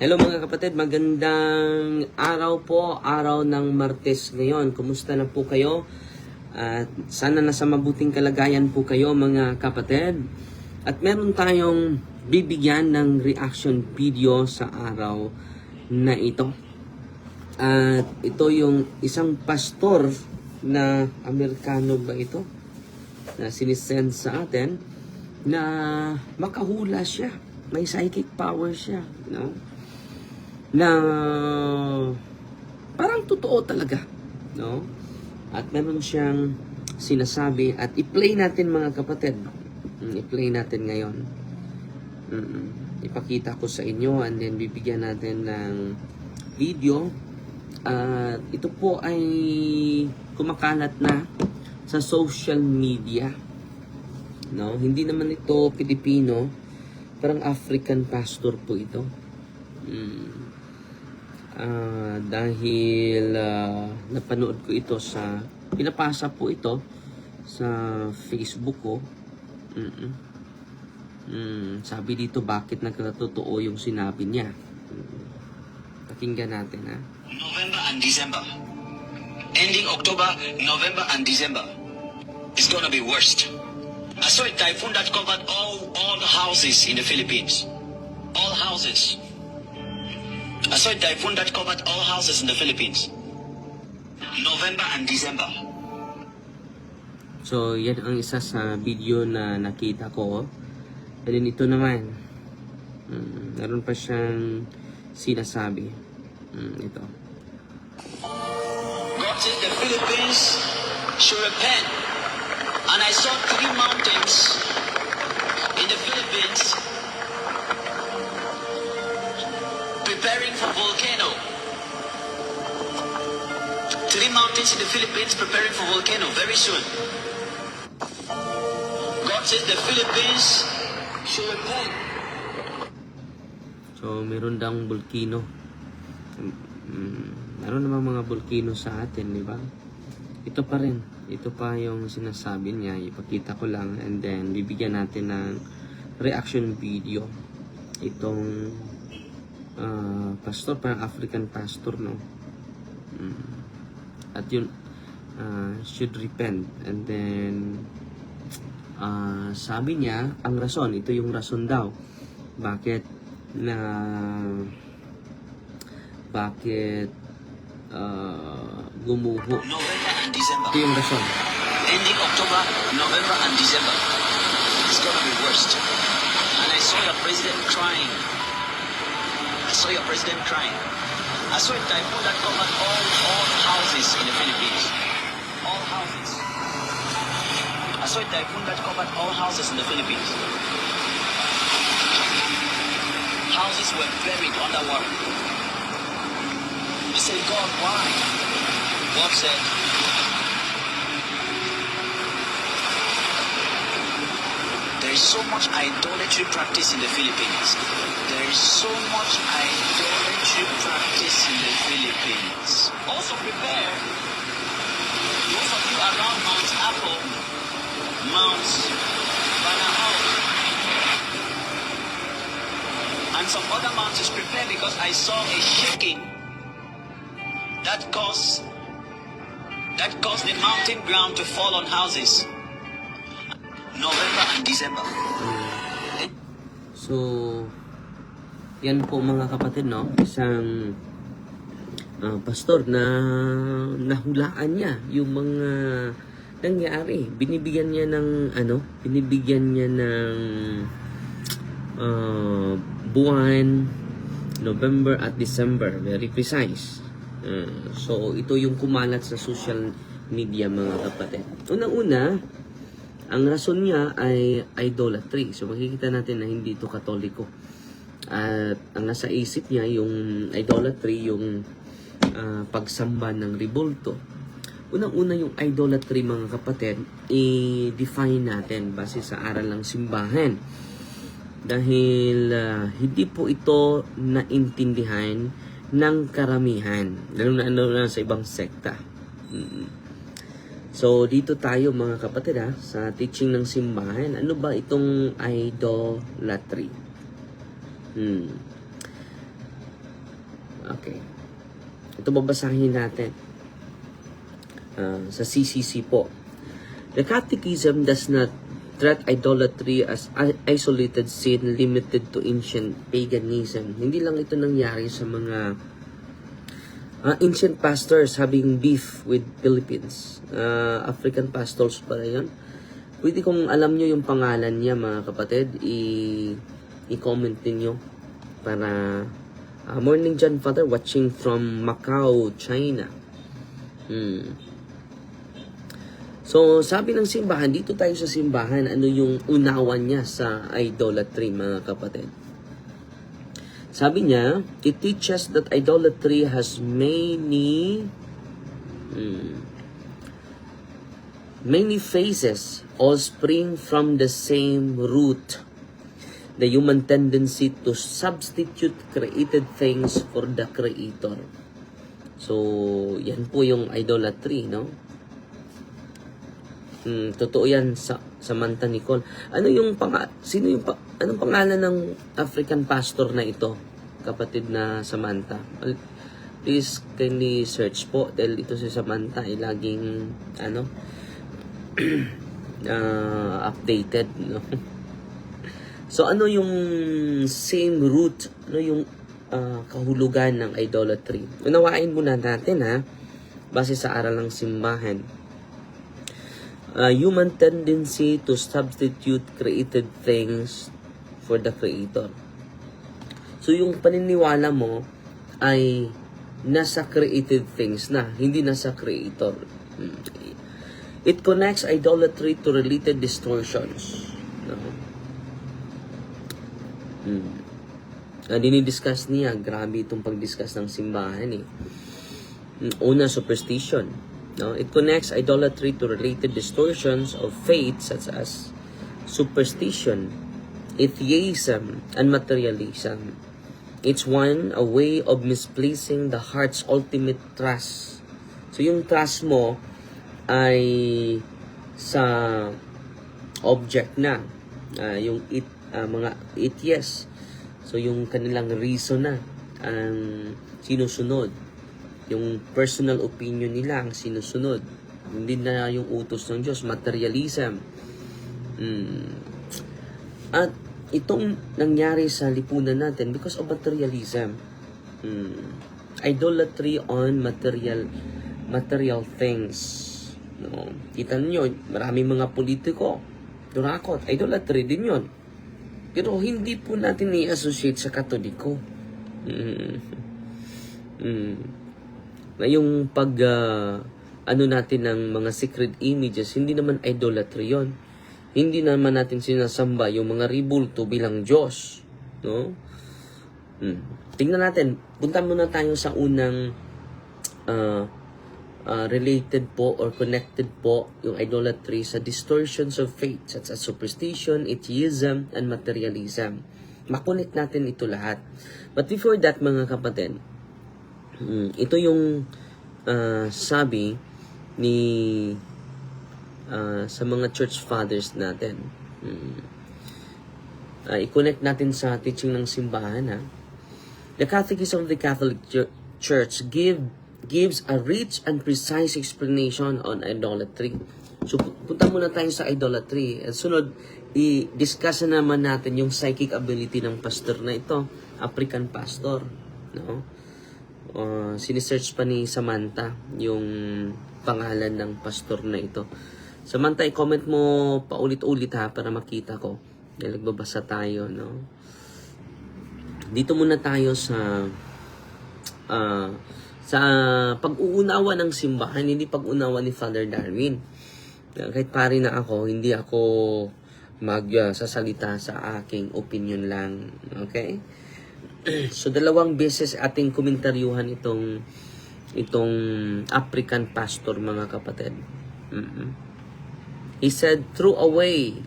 Hello mga kapatid, magandang araw po, araw ng Martes ngayon. Kumusta na po kayo? At sana nasa mabuting kalagayan po kayo mga kapatid. At meron tayong bibigyan ng reaction video sa araw na ito. At ito yung isang pastor na Amerikano ba ito? Na sinisend sa atin na makahula siya. May psychic power siya, no? Na parang totoo talaga, no? At meron siyang sinasabi at i-play natin mga kapatid. I-play natin ngayon. Ipakita ko sa inyo and then bibigyan natin ng video. At ito po ay kumakalat na sa social media, no? Hindi naman ito Pilipino, parang African pastor po ito. Dahil napanood ko ito sa pinapasa po ito sa Facebook ko. Sabi dito bakit nagkatotoo yung sinabi niya. Pakinggan natin ha. November and December. Ending October, November and December. It's gonna be worst. I saw a typhoon that covered all the houses in the Philippines. All houses. I saw a typhoon that covered all houses in the Philippines. November and December. So, yan ang isa sa video na nakita ko. And then ito naman. Meron pa siyang sinasabi. Ito. God said the Philippines should repent. And I saw 3 mountains in the Philippines preparing for volcano. 3 mountains in the Philippines preparing for volcano very soon. God says the Philippines should repent. So, meron daw volcano. Meron naman mga volcano sa atin, di ba? Ito pa rin. Ito pa yung sinasabi niya. Ipakita ko lang and then bibigyan natin ng reaction video. Itong pastor, parang African pastor, no? At yun, should repent. And then, sabi niya, ang rason, ito yung rason daw. Bakit gumuho. November and December. Ito yung rason. Ending October, November and December. It's gonna be worst. And I saw your president crying. I saw your president crying. I saw a typhoon that covered all houses in the Philippines. All houses. I saw a typhoon that covered all houses in the Philippines. Houses were buried underwater. I said, God, why? God said, there is so much idolatry practice in the Philippines. There is so much idolatry practice in the Philippines. Also prepare, those of you around Mount Apo, Mount Banahaw, and some other mountains, prepare because I saw a shaking that caused the mountain ground to fall on houses. November and December. So, yan po mga kapatid, no? Isang pastor na nahulaan niya yung mga nangyari. Binibigyan niya ng buwan, November at December. Very precise. So, ito yung kumalat sa social media mga kapatid. Unang-una, ang rason niya ay idolatry. So, makikita natin na hindi ito katoliko. At ang nasa isip niya, yung idolatry, yung pagsamba ng rebulto. Unang-una yung idolatry mga kapatid, i-define natin base sa aral ng simbahan. Dahil hindi po ito naintindihan ng karamihan. Lalo na sa ibang sekta. So, dito tayo mga kapatid sa teaching ng simbahan. Ano ba itong idolatry? Okay. Ito babasahin natin. Sa CCC po. The Catechism does not treat idolatry as isolated sin limited to ancient paganism. Hindi lang ito nangyari sa mga ancient pastors having beef with Philippines. African pastors pala yun. Pwede kung alam nyo yung pangalan niya, mga kapatid, i-comment ninyo para Morning John Father watching from Macau, China. So, sabi ng simbahan, dito tayo sa simbahan, ano yung unawan niya sa idolatry, mga kapatid. Sabi niya, it teaches that idolatry has many phases, all spring from the same root. The human tendency to substitute created things for the Creator. So, yan po yung idolatry, no? Totoo yan sa Samantha Nicole. Anong pangalan ng African pastor na ito, kapatid na Samantha? Please kindly search po dahil ito si Samantha ay laging updated, no? So ano yung same root, ano yung kahulugan ng idolatry? Unawain muna natin base sa aral ng simbahan. Human tendency to substitute created things for the Creator. So yung paniniwala mo ay nasa created things na, hindi nasa Creator. It connects idolatry to related distortions. No? Dinidiscuss niya, grabe itong pag-discuss ng simbahan Una, superstition. No, it connects idolatry to related distortions of faith such as superstition, atheism, and materialism. Each one a way of misplacing the heart's ultimate trust. So yung trust mo ay sa object na, yung mga atheists. So yung kanilang reason na ang sinusunod. Yung personal opinion nila ang sinusunod. Hindi na yung utos ng Diyos. Materialism. At itong nangyari sa lipunan natin because of materialism. Idolatry on material things. No? Kita niyo, maraming mga politiko. Durakot. Idolatry din yun. Pero hindi po natin i-associate sa Katoliko. Na yung natin ng mga secret images, hindi naman idolatry yon. Hindi naman natin sinasamba yung mga ribulto bilang Diyos. No? Tingnan natin, punta muna tayo sa unang related po or connected po yung idolatry sa distortions of faith such as superstition, atheism, and materialism. Makunik natin ito lahat. But before that, mga kapatid, ito yung sabi ni sa mga church fathers natin. I-connect natin sa teaching ng simbahan. The Catechism of the Catholic Church gives a rich and precise explanation on idolatry. So punta muna tayo sa idolatry. At sunod, i-discuss naman natin yung psychic ability ng pastor na ito, African pastor, no? Sinisearch pa ni Samantha yung pangalan ng pastor na ito. Samantha, i-comment mo paulit-ulit para makita ko. Dahil nagbabasa tayo, no? Dito muna tayo sa pag-uunawa ng simbahan, hindi pag-unawa ni Father Darwin. Kahit pari na ako, hindi ako magsasalita sa aking opinion lang. Okay? So, 2 beses ating komentaryuhan itong African pastor, mga kapatid. He said, throw away.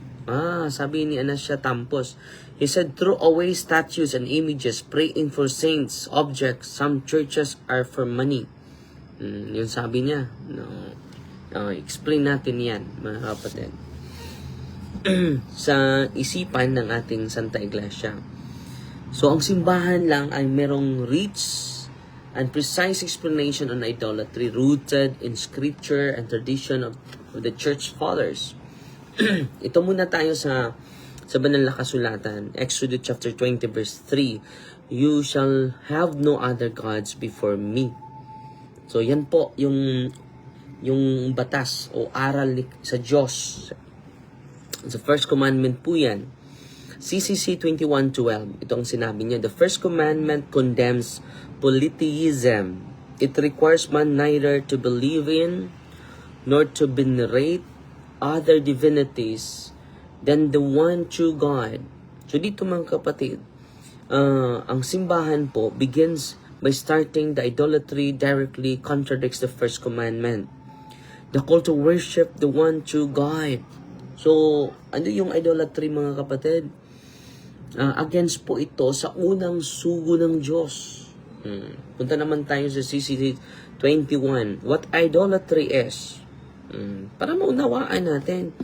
Sabi ni Anastasia Tampos. He said, throw away statues and images, praying for saints, objects. Some churches are for money. Yun sabi niya. No. Explain natin yan, mga kapatid. Sa isipan ng ating Santa Iglesia. So, ang simbahan lang ay merong rich and precise explanation on idolatry rooted in scripture and tradition of the church fathers. Ito muna tayo sa banal na kasulatan. Exodus chapter 20 verse 3. You shall have no other gods before me. So yan po yung batas o aral sa Diyos. Sa first commandment po yan. CCC 21:12. Ito ang sinabi niya. The first commandment condemns polytheism. It requires man neither to believe in nor to venerate other divinities than the one true God. So dito mga kapatid, ang simbahan po begins by starting the idolatry directly contradicts the first commandment. The call to worship the one true God. So, ano yung idolatry mga kapatid? Against po ito sa unang sugo ng Diyos. Punta naman tayo sa CCD 21. What idolatry is? Para maunawaan natin.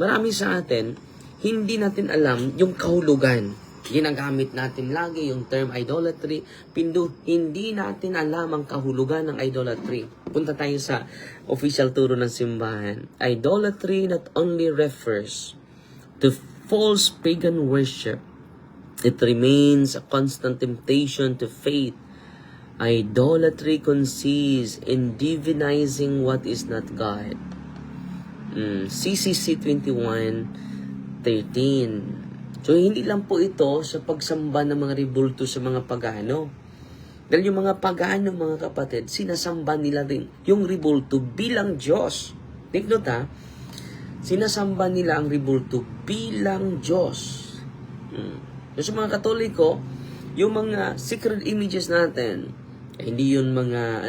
Marami sa atin, hindi natin alam yung kahulugan. Ginagamit natin lagi yung term idolatry. Hindi natin alam ang kahulugan ng idolatry. Punta tayo sa official turo ng simbahan. Idolatry not only refers to false pagan worship. It remains a constant temptation to faith. Idolatry consists in divinizing what is not God. CCC 21:13. So, hindi lang po ito sa pagsamba ng mga rebulto sa mga pagano. Dahil yung mga pagano, mga kapatid, sinasamba nila rin yung rebulto bilang Diyos. Take note ha, sinasamba nila ang rebulto bilang Diyos. So, sa mga Katoliko, yung mga sacred images natin, hindi yun mga,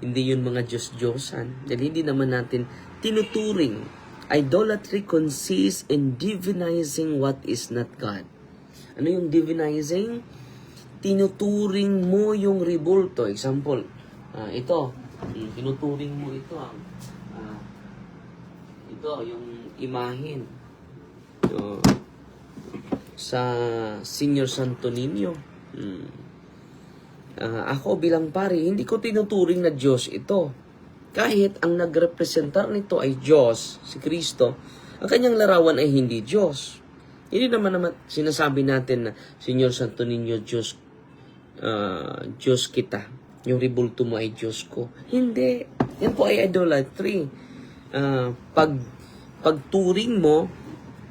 hindi yun mga Diyos-Diyosan. Dahil hindi naman natin tinuturing. Idolatry consists in divinizing what is not God. Ano yung divinizing? Tinuturing mo yung rebulto. Example, ito. Tinuturing mo ito. Ito, yung imahin. Sa Senior Santo Niño. Ako bilang pari, hindi ko tinuturing na Diyos ito. Kahit ang nagrepresentar nito ay Diyos, si Kristo, ang kanyang larawan ay hindi Diyos. Hindi naman sinasabi natin na, Señor Santo Niño, Diyos kita. Yung rebulto mo ay Diyos ko. Hindi. Yan po ay idolatry. Pagturing mo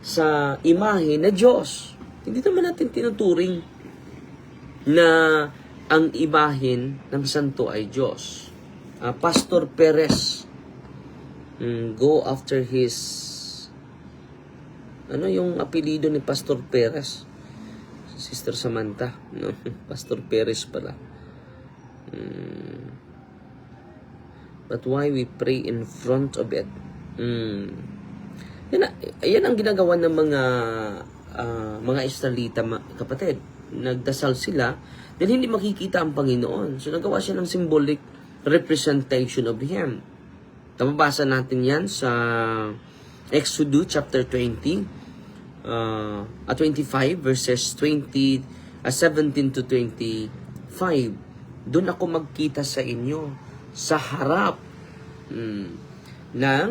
sa imahe na Diyos. Hindi naman natin tinuturing na ang imahin ng santo ay Diyos. Pastor Perez, go after his, ano yung apelido ni Pastor Perez? Sister Samantha, no? Pastor Perez pala. But why we pray in front of it? Yan ang ginagawa ng mga Israelita, kapatid. Nagdasal sila dahil hindi makikita ang Panginoon. So nagawa siya ng symbolic representation of Him. Mababasa natin yan sa Exodus chapter 20, 25 verses 17 to 25. Doon ako magkita sa inyo sa harap ng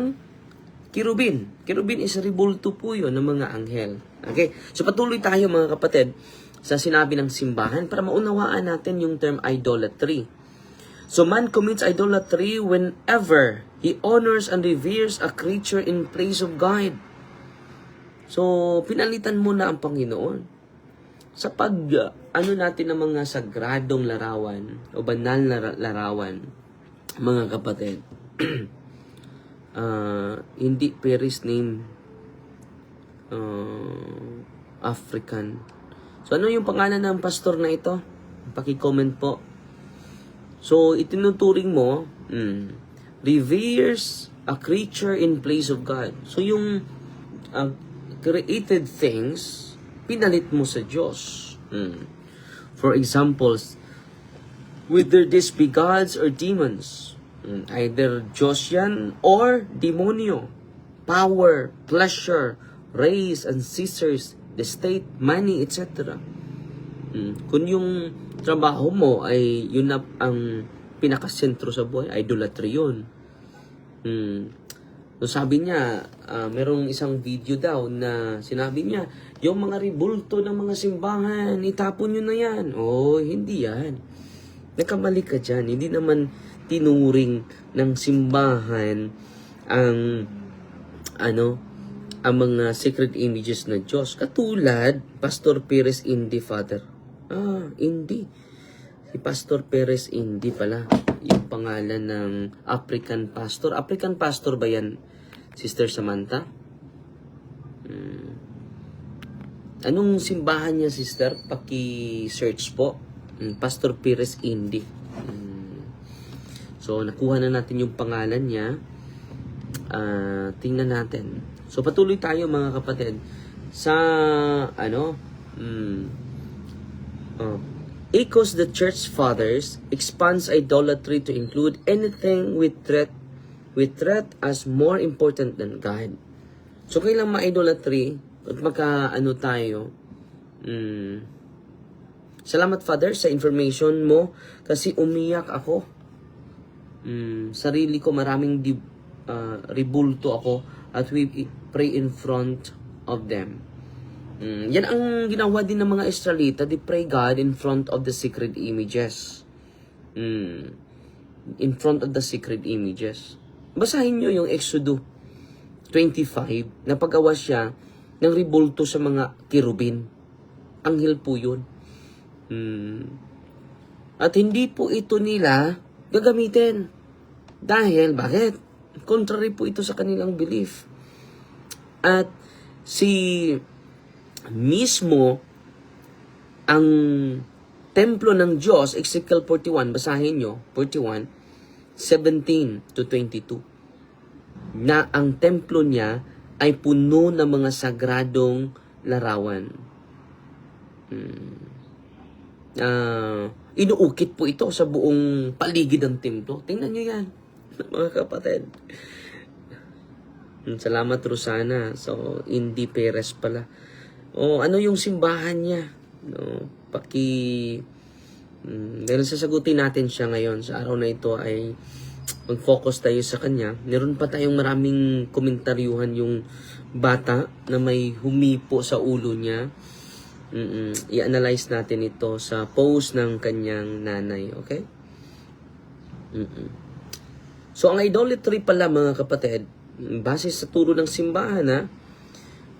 kirubin. Kirubin is rebulto po yun ng mga anghel. Okay? So patuloy tayo mga kapatid sa sinabi ng simbahan para maunawaan natin yung term idolatry. So man commits idolatry whenever he honors and reveres a creature in place of God. So pinalitan mo na ang Panginoon. Sa natin ng mga sagradong larawan o banal na larawan, mga kapatid, hindi Paris name African. So ano yung pangalan ng pastor na ito? Paki-comment po. So, itinuturing mo, reveres a creature in place of God. So, yung created things, pinalit mo sa Diyos. For examples, whether this be gods or demons, either Diyos yan or demonyo, power, pleasure, race, ancestors, the state, money, etc. Kung yung trabaho mo ay yun na ang pinakasentro sa buhay, idolatry yun. So sabi niya, merong isang video daw na sinabi niya, yung mga ribulto ng mga simbahan, itapon nyo na yan. Oh, hindi yan. Nagkamali ka dyan. Hindi naman tinuring ng simbahan ang ang mga sacred images ng Diyos. Katulad, Pastor Perez Indy, Father. Indy. Si Pastor Perez Indy pala. Yung pangalan ng African pastor. African pastor ba yan, Sister Samantha? Anong simbahan niya, Sister? Paki-search po. Pastor Perez Indy. So, nakuha na natin yung pangalan niya. Tingnan natin. So, patuloy tayo mga kapatid sa echoes the church fathers, expands idolatry to include anything with threat as more important than God. So, kailang ma-idolatry at tayo. Salamat, Father, sa information mo kasi umiyak ako. Sarili ko, maraming ribulto ako at we pray in front of them. Yan ang ginawa din ng mga Israelita. They pray God in front of the sacred images. In front of the sacred images. Basahin nyo yung Exodus 25 na pagawa siya ng ribulto sa mga kirubin. Anghel po yun. At hindi po ito nila gagamitin. Dahil, bakit? Contrary po ito sa kanilang belief. At mismo ang templo ng Diyos, Ezekiel 41, basahin nyo, 41, 17 to 22, na ang templo niya ay puno ng mga sagradong larawan. Inuukit po ito sa buong paligid ng templo. Tingnan nyo yan, mga kapatid. Salamat, Rosana. So, Indy Perez pala. Ano yung simbahan niya? Dahil sasagutin natin siya ngayon sa araw na ito ay mag-focus tayo sa kanya. Meron pa tayong maraming komentaryuhan yung bata na may humipo sa ulo niya. I-analyze natin ito sa post ng kanyang nanay. Okay? So, ang idolatry pala, mga kapatid, base sa turo ng simbahan,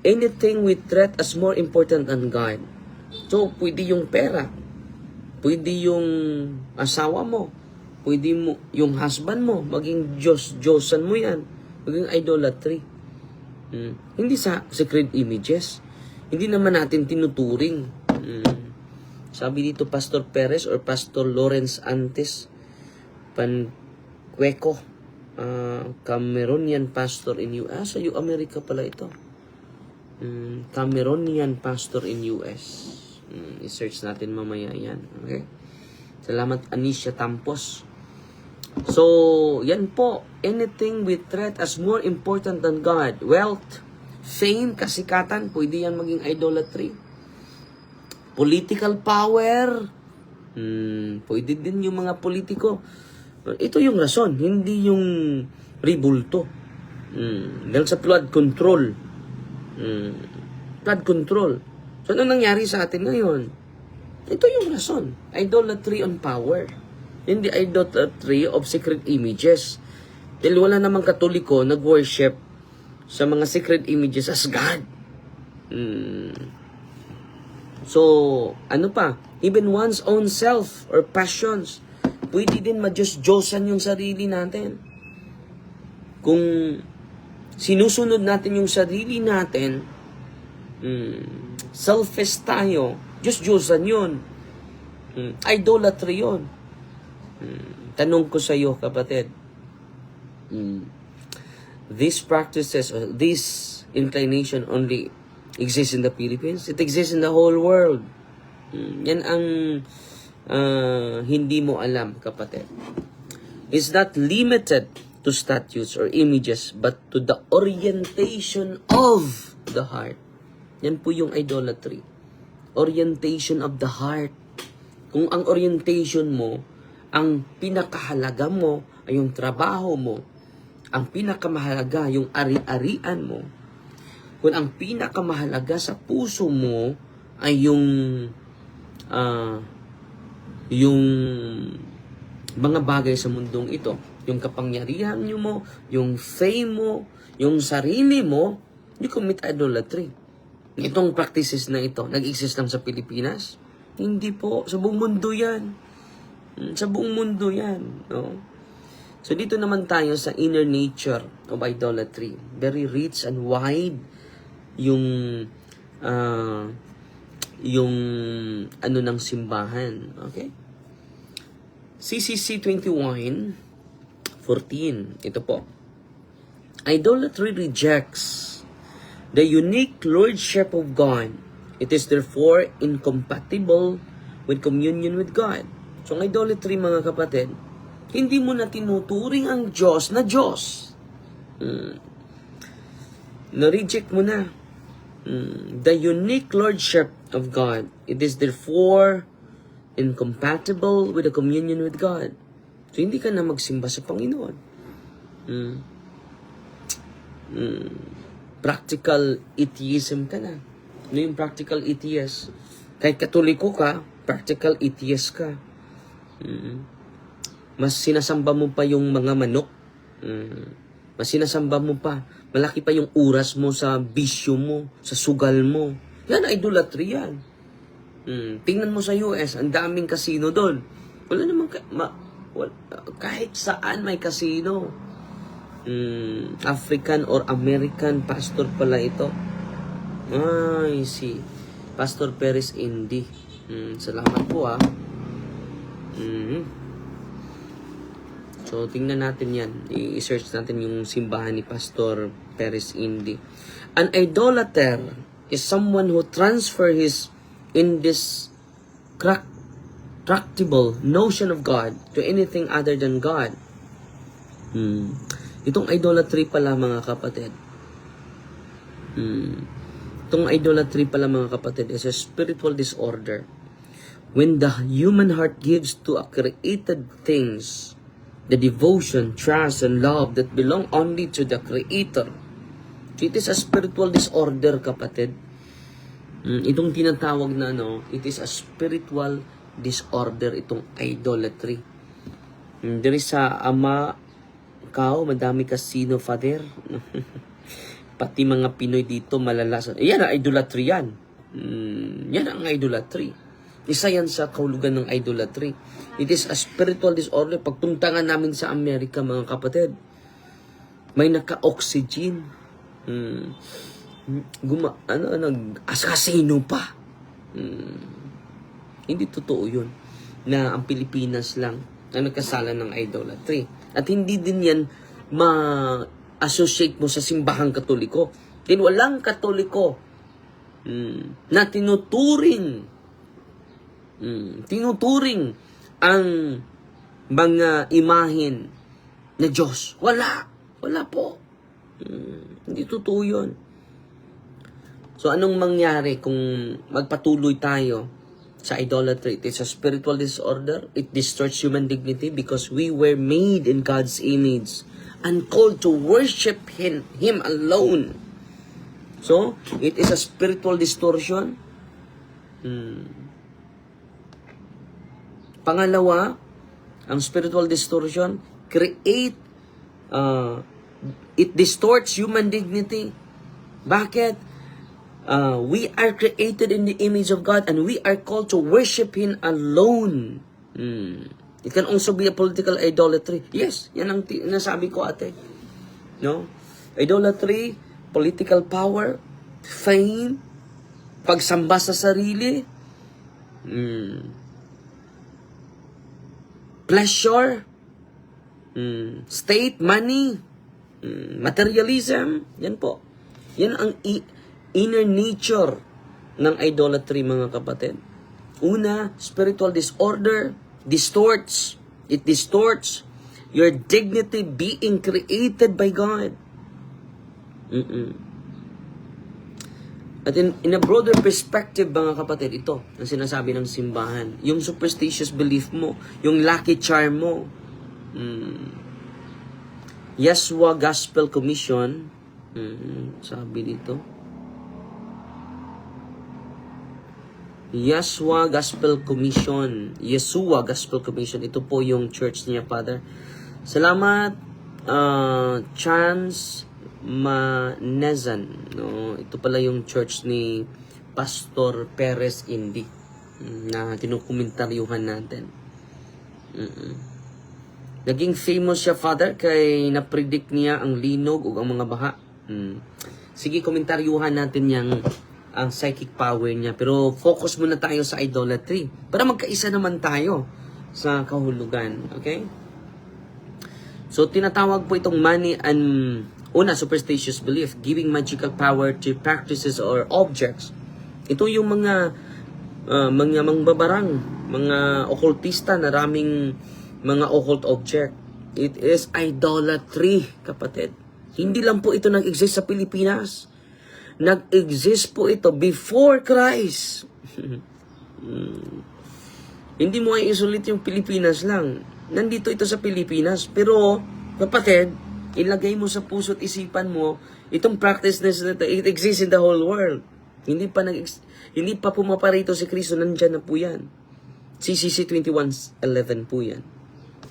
anything with threat as more important than God. So, pwede yung pera, pwede yung asawa mo, pwede mo yung husband mo, maging Diyosan mo yan, maging idolatry. Hindi sa sacred images. Hindi naman natin tinuturing. Sabi dito, Pastor Perez or Pastor Lawrence Antes Pancueco, Cameroonian pastor in US. So, yung Amerika pala ito. Cameroonian pastor in US. I-search natin mamaya yan. Okay? Salamat, Anisha Tampos. So, yan po. Anything with threat as more important than God. Wealth, fame, kasikatan, pwede yan maging idolatry. Political power, pwede din yung mga politiko. Ito yung rason, hindi yung ribulto. Dahil sa flood control. Flood control. So, ano nangyari sa atin ngayon? Ito yung rason. Idolatry on power. Hindi idolatry of sacred images. Dahil wala namang Katoliko nag-worship sa mga sacred images as God. So, ano pa? Even one's own self or passions. Pwede din ma-Diyos-Diyosan yung sarili natin. Kung sinusunod natin yung sarili natin, selfish tayo, Diyos-Diyosan yun. Idolatry yun. Tanong ko sa iyo, kapatid, these practices, or this inclination only exists in the Philippines? It exists in the whole world. Yan ang hindi mo alam, kapatid. It's not limited to statues or images, but to the orientation of the heart. Yan po yung idolatry. orientation of the heart. Kung ang orientation mo, ang pinakahalaga mo ay yung trabaho mo, ang pinakamahalaga yung ari-arian mo, kung ang pinakamahalaga sa puso mo ay yung mga bagay sa mundong ito, yung kapangyarihan mo, yung fame mo, yung sarili mo, you commit idolatry. Itong practices na ito, nag-exist lang sa Pilipinas? Hindi po. Sa buong mundo yan. Sa buong mundo yan. No? So, dito naman tayo sa inner nature of idolatry. Very rich and wide yung ano ng simbahan. Okay? CCC 21:14. Ito po. Idolatry rejects the unique lordship of God. It is therefore incompatible with communion with God. So, ang idolatry, mga kapatid, hindi mo na tinuturing ang Diyos na Diyos. Na-reject mo na. The unique lordship of God. It is therefore incompatible with the communion with God. So, hindi ka na magsimba sa Panginoon. Practical atheism ka na. Ano yung practical atheist? Kahit Katoliko ka, practical atheist ka. Mas sinasamba mo pa yung mga manok. Mas sinasamba mo pa. Malaki pa yung oras mo sa bisyo mo, sa sugal mo. Yan, idolatry yan. Tingnan mo sa US, ang daming casino doon. Wala namang, kahit saan may casino. African or American pastor pala ito. I see. Pastor Perez Indy. Salamat po So, tingnan natin yan. I-search natin yung simbahan ni Pastor Perez Indy. An idolater is someone who transfer his indestructible notion of God to anything other than God. Itong idolatry pala, mga kapatid. Itong idolatry pala, mga kapatid, is a spiritual disorder. When the human heart gives to a created things the devotion, trust, and love that belong only to the Creator. So it is a spiritual disorder, kapatid. Itong tinatawag na it is a spiritual disorder, itong idolatry. There is sa madami casino, father. Pati mga Pinoy dito malalasan. Yan ang idolatry yan. Yan ang idolatry. Isa yan sa kahulugan ng idolatry. It is a spiritual disorder. Pagpunta nga namin sa Amerika, mga kapatid, may naka-oxygen. Nag-asasino pa. Hindi totoo yun. Na ang Pilipinas lang ang nagkasala ng idolatry. At hindi din yan ma-associate mo sa simbahang Katoliko. Din walang Katoliko na tinuturing ang mga imahen na Diyos. Wala po. Hindi totoo yun. So, anong mangyari kung magpatuloy tayo sa idolatry? It is a spiritual disorder. It distorts human dignity because we were made in God's image and called to worship Him alone. So, it is a spiritual distortion. Pangalawa, ang spiritual distortion it distorts human dignity. Bakit? We are created in the image of God and we are called to worship Him alone. It can also be a political idolatry. Yes, yan ang nasabi ko, ate. No? Idolatry, political power, fame, pagsamba sa sarili, pleasure, state, money, materialism. Yan po. Yan ang inner nature ng idolatry, mga kapatid. Una, spiritual disorder, distorts. It distorts your dignity being created by God. At in a broader perspective, mga kapatid, ito ang sinasabi ng simbahan. Yung superstitious belief mo, yung lucky charm mo. Yeshua Gospel Commission, sabi dito. Yeshua Gospel Commission. Yeshua Gospel Commission. Ito po yung church niya, Father. Salamat, Chance Manezan, no? Ito pala yung church ni Pastor Perez Indi na tinukomentaryuhan natin. Naging famous siya, Father, kay na-predict niya ang linog o ang mga baha. Sige, komentaryuhan natin ang psychic power niya. Pero focus muna tayo sa idolatry para magkaisa naman tayo sa kahulugan. Okay? So, tinatawag po itong money and superstitious belief, giving magical power to practices or objects. Ito yung mga mangbabarang, mga occultista na raming mga occult object. It is idolatry, kapatid. Hindi lang po ito nag-exist sa Pilipinas. Nag-exist po ito before Christ. Hindi mo ay isolate yung Pilipinas lang. Nandito ito sa Pilipinas. Pero, kapatid, ilagay mo sa puso't isipan mo, itong practice na ito, it exists in the whole world. Hindi pa pumaparito si Kristo, nandyan na po yan. CCC 21:11 po yan.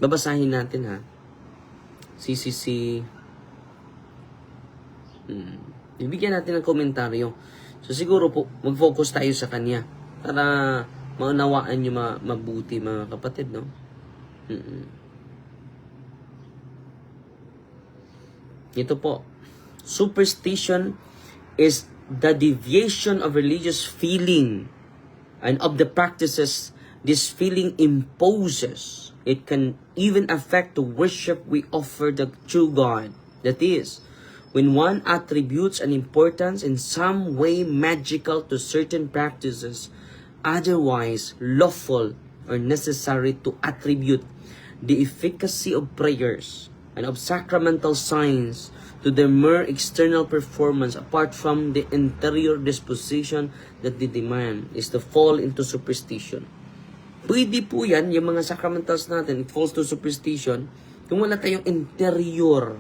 Babasahin natin, ha. CCC. Bibigyan natin ng komentaryo. So siguro po, mag-focus tayo sa kanya para maunawaan nyo mabuti, mga kapatid, no? Ito po. Superstition is the deviation of religious feeling and of the practices this feeling imposes. It can even affect the worship we offer the true God. That is, when one attributes an importance in some way magical to certain practices, otherwise lawful or necessary to attribute the efficacy of prayers and of sacramental signs to their mere external performance apart from the interior disposition that they demand is to fall into superstition. Pwede po yan, yung mga sacramentals natin, it falls to superstition kung wala tayong interior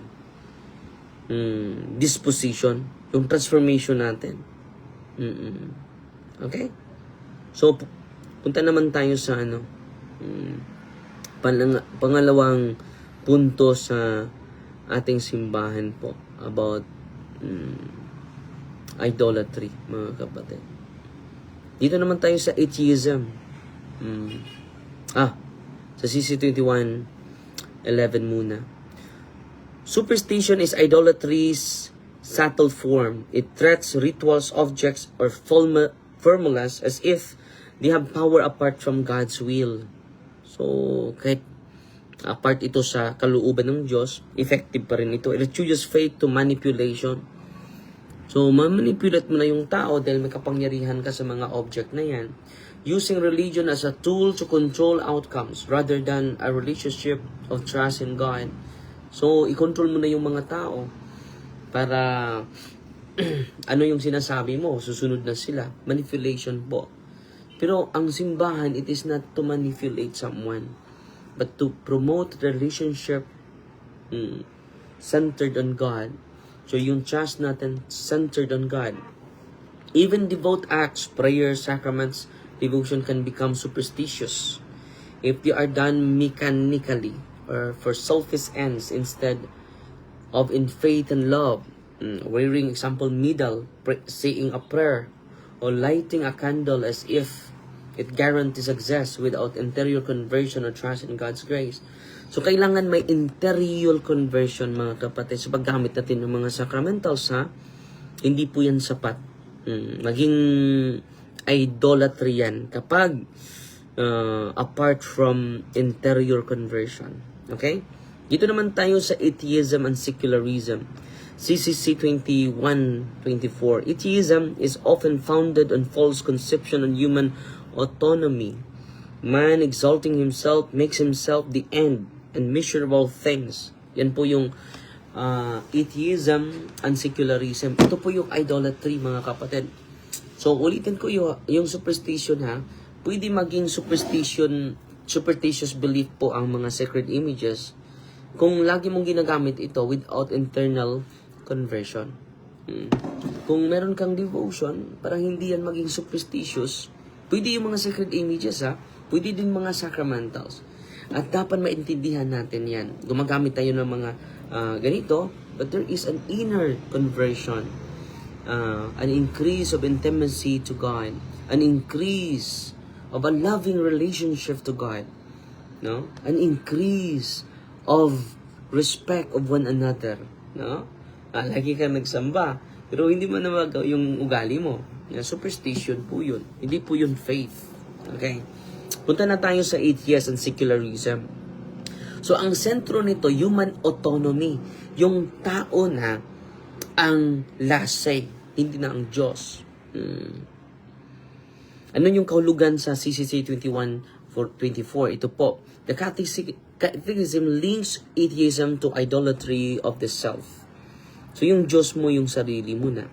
disposition, yung transformation natin. Okay? So, punta naman tayo sa pangalawang punto sa ating simbahan po about idolatry, mga kapatid. Dito naman tayo sa atheism. Sa CC 21:11 muna. Superstition is idolatry's subtle form. It treats rituals, objects, or formulas as if they have power apart from God's will. So, kahit apart ito sa kalooban ng Diyos, effective pa rin ito. It reduces faith to manipulation. So, manipulate mo na yung tao dahil may kapangyarihan ka sa mga object na yan. Using religion as a tool to control outcomes rather than a relationship of trust in God. So, i-control mo na yung mga tao para ano yung sinasabi mo, susunod na sila. Manipulation po. Pero ang simbahan, it is not to manipulate someone, but to promote relationship centered on God. So yung trust natin centered on God. Even devout acts, prayers, sacraments, devotion can become superstitious if they are done mechanically or for selfish ends instead of in faith and love. Wearing example medal, saying a prayer, or lighting a candle as if it guarantees success without interior conversion or trust in God's grace. So, kailangan may interior conversion, mga kapatid, sa paggamit natin ng mga sacramentals, ha? Hindi po yan sapat. Maging idolatry yan kapag apart from interior conversion. Okay? Dito naman tayo sa atheism and secularism. CCC 21:24. Atheism is often founded on false conception on human autonomy. Man exalting himself makes himself the end and miserable things. Yan po yung atheism and secularism. Ito po yung idolatry, mga kapatid. So, ulitin ko yung superstition ha. Pwede maging superstitious belief po ang mga sacred images kung lagi mong ginagamit ito without internal conversion. Kung meron kang devotion, parang hindi yan maging superstitious. Pwede yung mga sacred images ha. Pwede din mga sacramentals. At dapat maintindihan natin yan. Gumagamit tayo ng mga ganito, but there is an inner conversion. An increase of intimacy to God, an increase of a loving relationship to God, no? An increase of respect of one another, no? Lagi ka nagsamba, pero hindi mo na yung ugali mo. Superstition po yun. Hindi po yun faith. Okay? Punta na tayo sa atheism and secularism. So, ang sentro nito, human autonomy. Yung tao na ang last say, hindi na ang Diyos. Ano yung kahulugan sa CCC 21:24? Ito po, the Catechism links atheism to idolatry of the self. So yung Diyos mo, yung sarili mo na.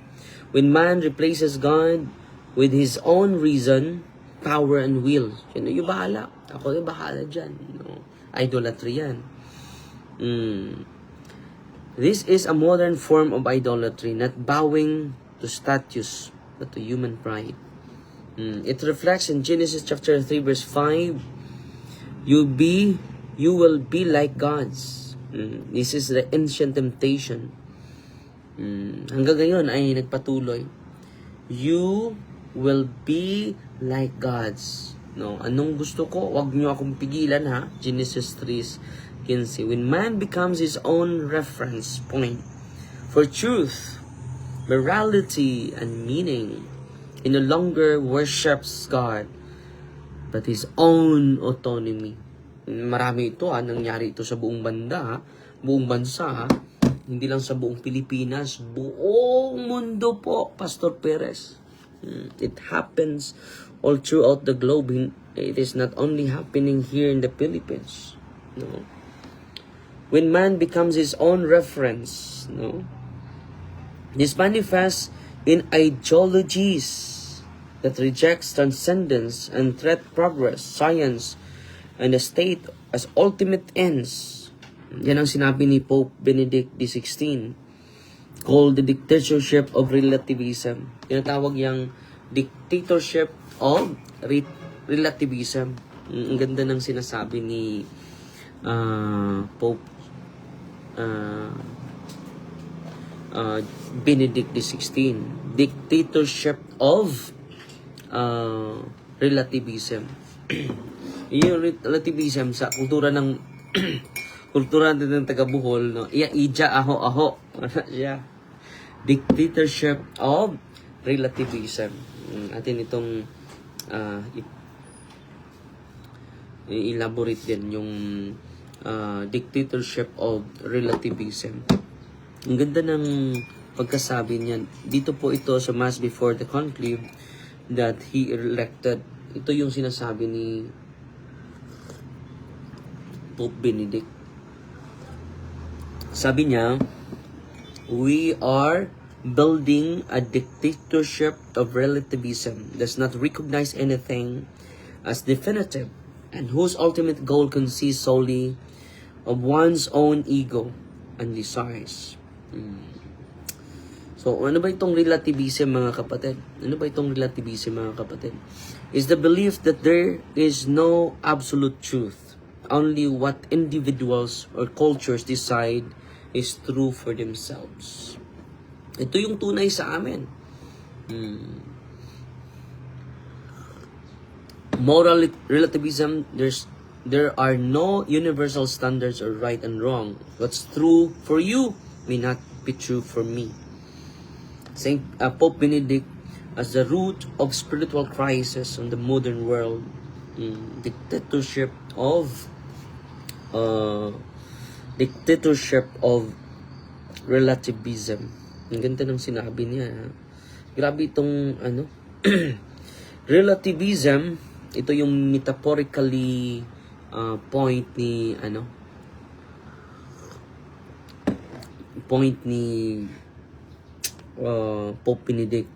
When man replaces God with his own reason, power, and will, yun yung bahala. Ako yung bahala dyan. No? Idolatry yan. This is a modern form of idolatry, not bowing to status, but to human pride. It reflects in Genesis chapter 3 verse 5, you will be like gods. This is the ancient temptation. Hanggang ngayon ay nagpatuloy. You will be like gods. No, anong gusto ko? Wag niyo akong pigilan ha. Genesis 3:15. When man becomes his own reference point for truth, morality, and meaning, he no longer worships God, but his own autonomy. Marami ito nangyari ito sa buong buong bansa ha. Hindi lang sa buong Pilipinas, buong mundo po, Pastor Perez. It happens all throughout the globe. It is not only happening here in the Philippines. No. When man becomes his own reference, no, this manifests in ideologies that rejects transcendence and threat progress, science, and the state as ultimate ends. Yan ang sinabi ni Pope Benedict XVI, called the dictatorship of relativism. Tinatawag yung dictatorship of relativism. Ang ganda ng sinasabi ni Pope Benedict XVI. Dictatorship of relativism. Yung relativism sa kultura ng kultura ng taga-Bohol, no? Ija aho siya. Dictatorship of relativism. Atin itong elaborate din yung dictatorship of relativism. Ang ganda ng pagkasabi niyan. Dito po ito sa Mass before the conclave that he elected. Ito yung sinasabi ni Pope Benedict. Sabi niya, we are building a dictatorship of relativism that does not recognize anything as definitive and whose ultimate goal consists solely of one's own ego and desires. So, ano ba itong relativism, mga kapatid? Ano ba itong relativism, mga kapatid? Is the belief that there is no absolute truth. Only what individuals or cultures decide is true for themselves. Ito yung tunay sa amin. Moral relativism, there are no universal standards or right and wrong. What's true for you may not be true for me. Saint Pope Benedict, as the root of spiritual crisis in the modern world, dictatorship of relativism. Ang ganda ng sinabi niya. Ha? Grabe itong relativism. Ito yung metaphorically point ni Pope Benedict.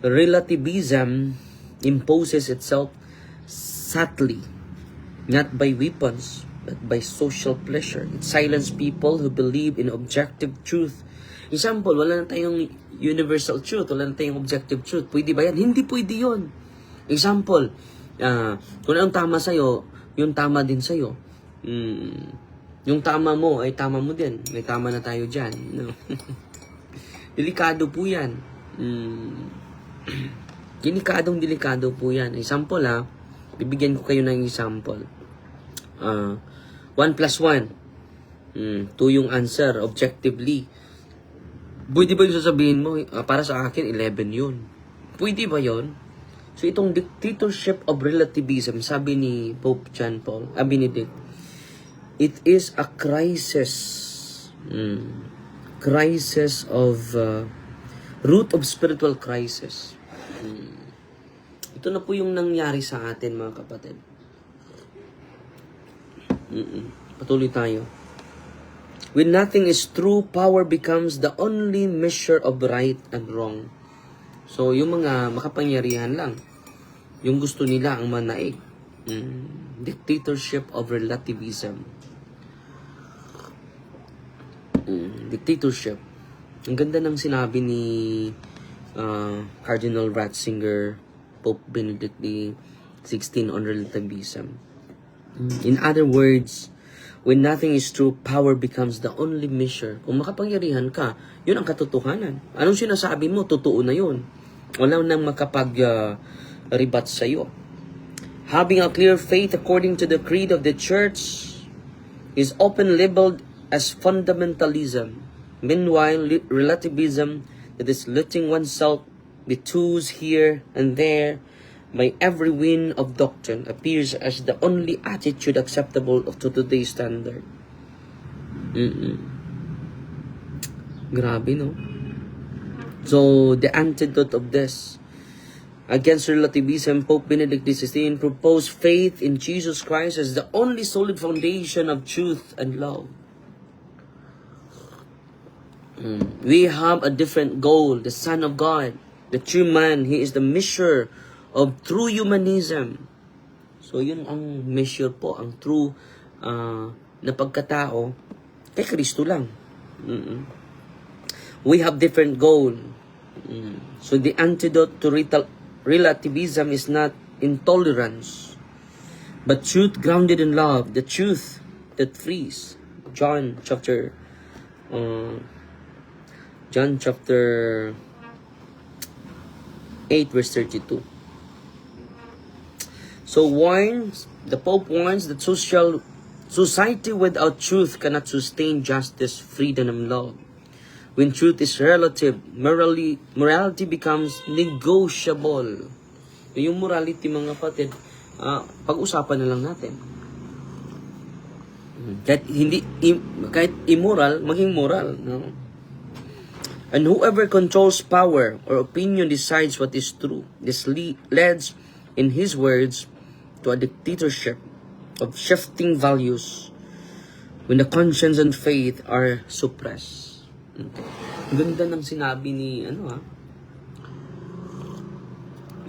Relativism imposes itself subtly, not by weapons, but by social pleasure. It silences people who believe in objective truth. Example, wala na tayong universal truth, wala na tayong objective truth. Pwede ba yan? Hindi pwede yun. Example, kung anong tama sa'yo, yung tama din sa'yo. Yung tama mo ay tama mo din. May tama na tayo dyan. No? Delikado po yan. Delikado po yan. Example bibigyan ko kayo ng example. 1 plus 1. 2 yung answer, objectively. Pwede ba yung sasabihin mo, para sa akin, 11 yun. Pwede ba yun? So itong dictatorship of relativism, sabi ni Pope John Paul, Benedict, it is a crisis. Crisis of, root of spiritual crisis. Ito na po yung nangyari sa atin, mga kapatid. Patuloy tayo. When nothing is true, power becomes the only measure of right and wrong. So, yung mga makapangyarihan lang, yung gusto nila ang manaig. Dictatorship of relativism. Dictatorship. Ang ganda ng sinabi ni Cardinal Ratzinger, Pope Benedict XVI on relativism. In other words, when nothing is true, power becomes the only measure. Kung makapangyarihan ka, yun ang katotohanan. Anong sinasabi mo, totoo na yun. Wala nang makapag-ribat sa'yo. Having a clear faith according to the creed of the church is often labeled as fundamentalism. Meanwhile, relativism, that is letting oneself be tossed here and there by every wind of doctrine, appears as the only attitude acceptable to today's standard. Grabe, no? So, the antidote of this against relativism, Pope Benedict XVI proposed faith in Jesus Christ as the only solid foundation of truth and love. We have a different goal, the Son of God, the true man. He is the measure of true humanism. So, yun ang measure po, ang true na pagkatao kay Kristo lang. We have different goal. So, the antidote to relativism is not intolerance, but truth grounded in love, the truth that frees. John chapter 8 verse 32. So the Pope warns that society without truth cannot sustain justice, freedom, and love. When truth is relative, morality becomes negotiable. Yung morality, mga kapatid, pag-usapan na lang natin. Kahit immoral, maging moral, no? And whoever controls power or opinion decides what is true. This leads, in his words, to a dictatorship of shifting values when the conscience and faith are suppressed. Ganda ng sinabi ni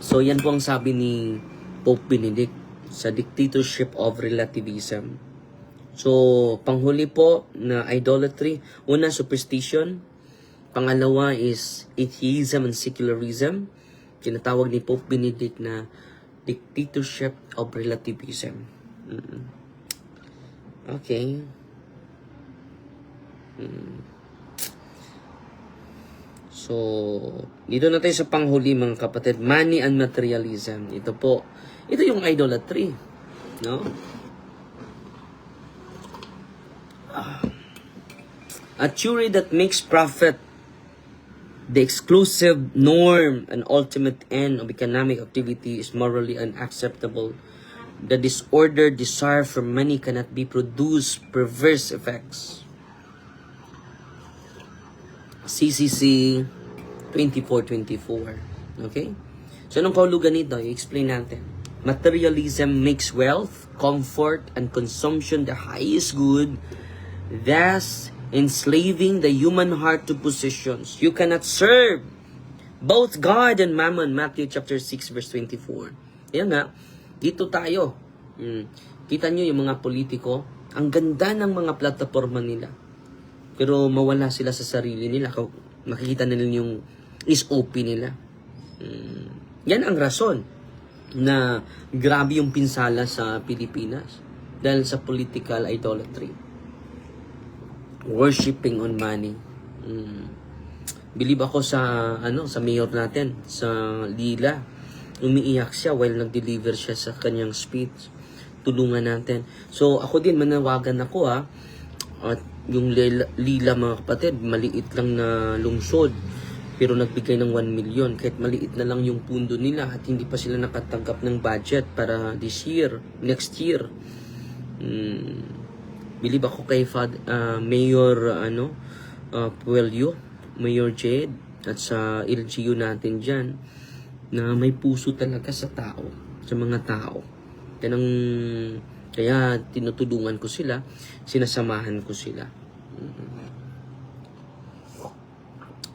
So yan po ang sabi ni Pope Benedict sa dictatorship of relativism. So panghuli po na idolatry, una superstition, pangalawa is atheism and secularism. Tinatawag ni Pope Benedict na dictatorship of relativism. Okay. So, dito na tayo sa panghuli, mga kapatid. Money and materialism. Ito yung idolatry. No? A theory that makes profit the exclusive norm and ultimate end of economic activity is morally unacceptable. The disordered desire for money cannot be produced perverse effects. CCC 24:24. Okay? So, anong kahulugan nito? I-explain natin. Materialism makes wealth, comfort, and consumption the highest good, thus enslaving the human heart to possessions. You cannot serve both God and mammon, Matthew chapter 6 verse 24. Yan nga, dito tayo. Kita nyo yung mga politiko, ang ganda ng mga plataforma nila. Pero mawala sila sa sarili nila. Makikita nila yung SOP nila. Yan ang rason na grabe yung pinsala sa Pilipinas. Dahil sa political idolatry. Worshipping on money. Believe ako sa sa mayor natin, sa Lila. Umiiyak siya while nag-deliver siya sa kanyang speech. Tulungan natin. So ako din manawagan ako at yung Lila mga kapatid, maliit lang na lungsod pero nagbigay ng 1 million kahit maliit na lang yung pundo nila at hindi pa sila nakatanggap ng budget para this year, next year. Believe ako kay Mayor Puello, Mayor Jed at sa LGU natin dyan na may puso talaga sa tao, sa mga tao. Kaya tinutulungan ko sila, sinasamahan ko sila.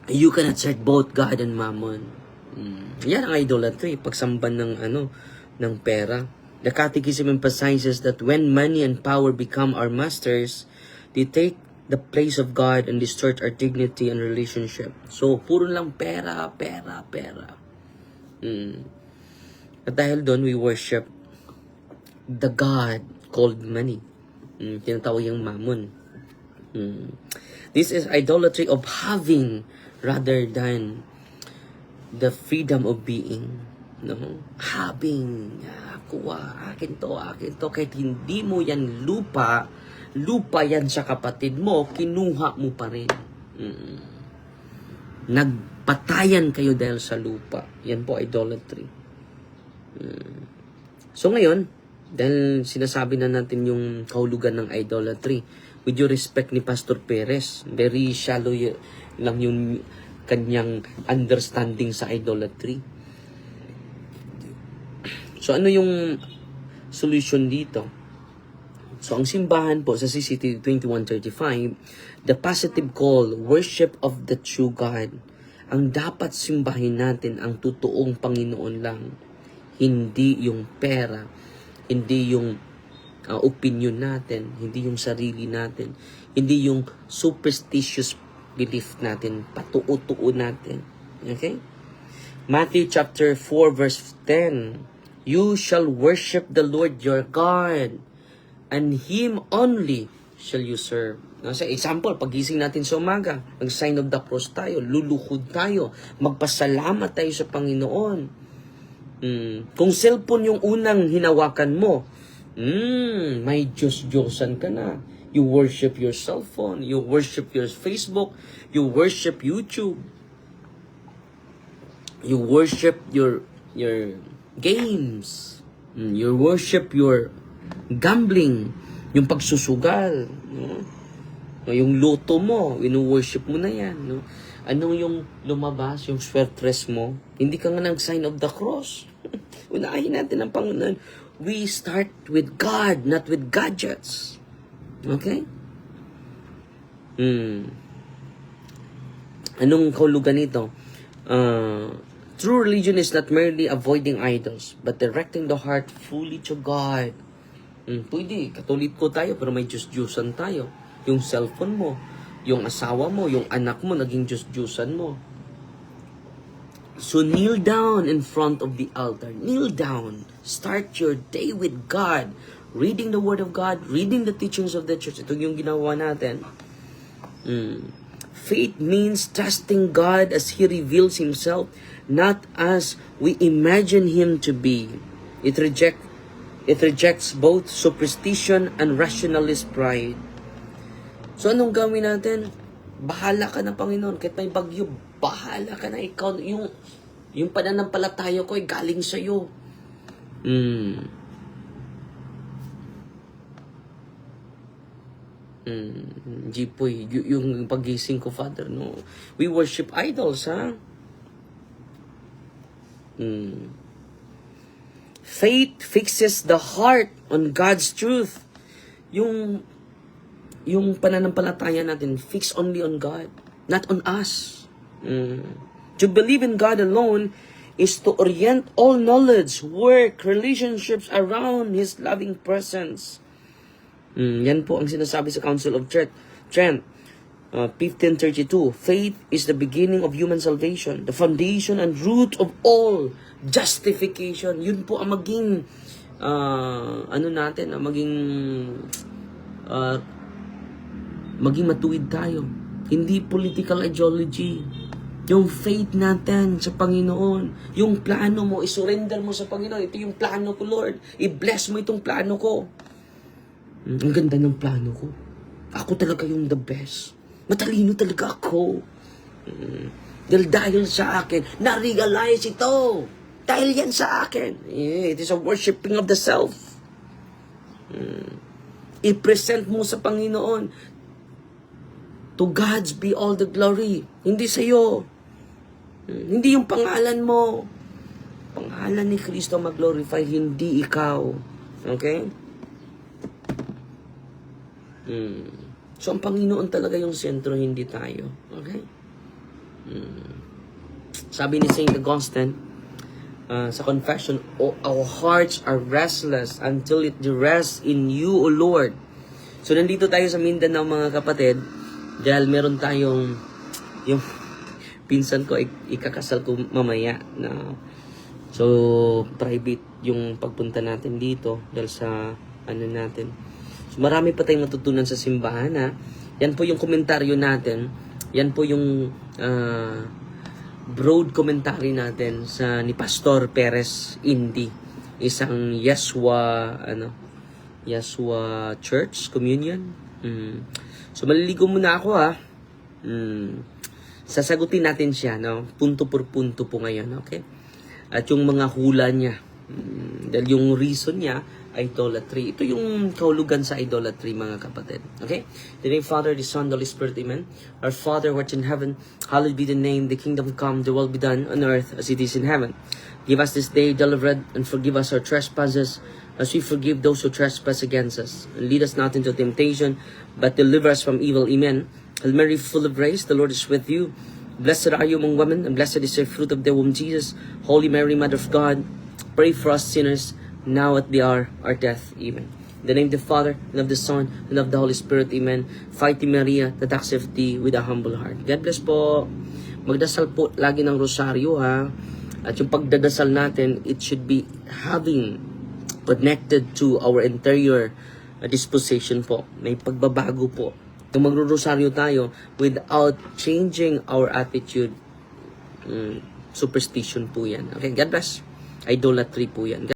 You cannot serve both God and mammon. Yan ang idolatry, pagsamban ng pera. The Catechism emphasizes that when money and power become our masters, they take the place of God and distort our dignity and relationship. So, puro lang pera. At dahil doon, we worship the God called money. Tinatawag yung mammon. This is idolatry of having rather than the freedom of being. No? Having. Kuha, akin to. Kahit hindi mo yan lupa yan sa kapatid mo, kinuha mo pa rin. Nagpatayan kayo dahil sa lupa. Yan po, idolatry. So ngayon, dahil sinasabi na natin yung kahulugan ng idolatry, with your respect ni Pastor Perez, very shallow lang yung kanyang understanding sa idolatry. So ano yung solution dito? So ang simbahan po sa CCT 2135, the positive call, worship of the true God. Ang dapat simbahin natin ang totoong Panginoon lang. Hindi yung pera, hindi yung opinion natin, hindi yung sarili natin, hindi yung superstitious belief natin, patuo-tuo natin. Okay? Matthew chapter 4 verse 10. You shall worship the Lord your God, and Him only shall you serve. Sa example, pagising natin sa umaga, mag-sign of the cross tayo, luluhod tayo, magpasalamat tayo sa Panginoon. Kung cellphone yung unang hinawakan mo, may Diyos-Diyosan ka na. You worship your cellphone, you worship your Facebook, you worship YouTube, you worship your games, you worship your gambling, yung pagsusugal, no? Yung loto mo, inu-worship mo na yan, no? Anong yung lumabas, yung swertres mo, hindi ka nga nag-sign of the cross. Unahin natin ang Panginoon. We start with God, not with gadgets. Okay? Anong kahulugan nito? True religion is not merely avoiding idols, but directing the heart fully to God. Pwede, katoliko tayo, pero may Diyos-Diyosan tayo. Yung cellphone mo, yung asawa mo, yung anak mo, naging Diyos-Diyosan mo. So kneel down in front of the altar. Kneel down. Start your day with God. Reading the Word of God, reading the teachings of the church. Ito yung ginawa natin. Faith means trusting God as He reveals Himself, not as we imagine Him to be. It rejects both superstition and rationalist pride. So anong gawin natin? Bahala ka na, Panginoon. Kahit may bagyo, bahala ka na. Ikaw, yung pananampalataya ko ay galing sa'yo. Jipoy, yung pagising ko, Father, no? We worship idols, ha? Faith fixes the heart on God's truth. Yung pananampalataya natin, fix only on God, not on us. To believe in God alone is to orient all knowledge, work, relationships around His loving presence. Yan po ang sinasabi sa Council of Trent. 1532. Faith is the beginning of human salvation, the foundation and root of all justification. Yun po ang maging maging matuwid tayo. Hindi political ideology. Yung faith natin sa Panginoon. Yung plano mo, isurrender mo sa Panginoon. Ito yung plano ko, Lord. I-bless mo itong plano ko. Ang ganda ng plano ko. Ako talaga yung the best. Matalino talaga ako. Dahil sa akin, na-realize ito. Dahil yan sa akin. It is a worshiping of the self. I-present mo sa Panginoon. To God's be all the glory. Hindi sa'yo. Hindi yung pangalan mo. Pangalan ni Kristo mag-glorify, hindi ikaw. Okay? So, ang Panginoon talaga yung sentro, hindi tayo. Okay? Sabi ni Saint Augustine, sa confession, our hearts are restless until it rests in you, O Lord. So, nandito tayo sa Mindanao, mga kapatid, dahil meron tayong, yung pinsan ko, ikakasal ko mamaya na, so, private yung pagpunta natin dito, dahil sa, natin. So, marami pa tayong matutunan sa simbahan, ha? Yan po yung komentaryo natin, yan po yung, broad commentary natin sa ni Pastor Perez Indi, isang Yeswa Church Communion. So maliligo muna ako, ha. Sasagutin natin siya, no? Punto por punto po ngayon, okay? At yung mga hula niya, dahil yung reason niya idolatry. Ito yung kahulugan sa idolatry, mga kapatid. Okay? The name Father, the Son, the Holy Spirit, Amen. Our Father, who art in heaven, hallowed be the name, the kingdom come, the will be done on earth as it is in heaven. Give us this day daily bread, and forgive us our trespasses, as we forgive those who trespass against us. And lead us not into temptation, but deliver us from evil. Amen. Hail Mary, full of grace, the Lord is with you. Blessed are you among women, and blessed is the fruit of the womb, Jesus. Holy Mary, Mother of God, pray for us sinners, now at the hour of our death. Amen. In the name of the Father, and of the Son, and of the Holy Spirit. Amen. Fighting Maria, that accepts thee with a humble heart. God bless po. Magdasal po lagi ng rosaryo, ha. At yung pagdadasal natin, it should be having connected to our interior disposition po. May pagbabago po. Kung magro-rosaryo tayo without changing our attitude, superstition po yan. Okay, God bless. Idolatry po yan.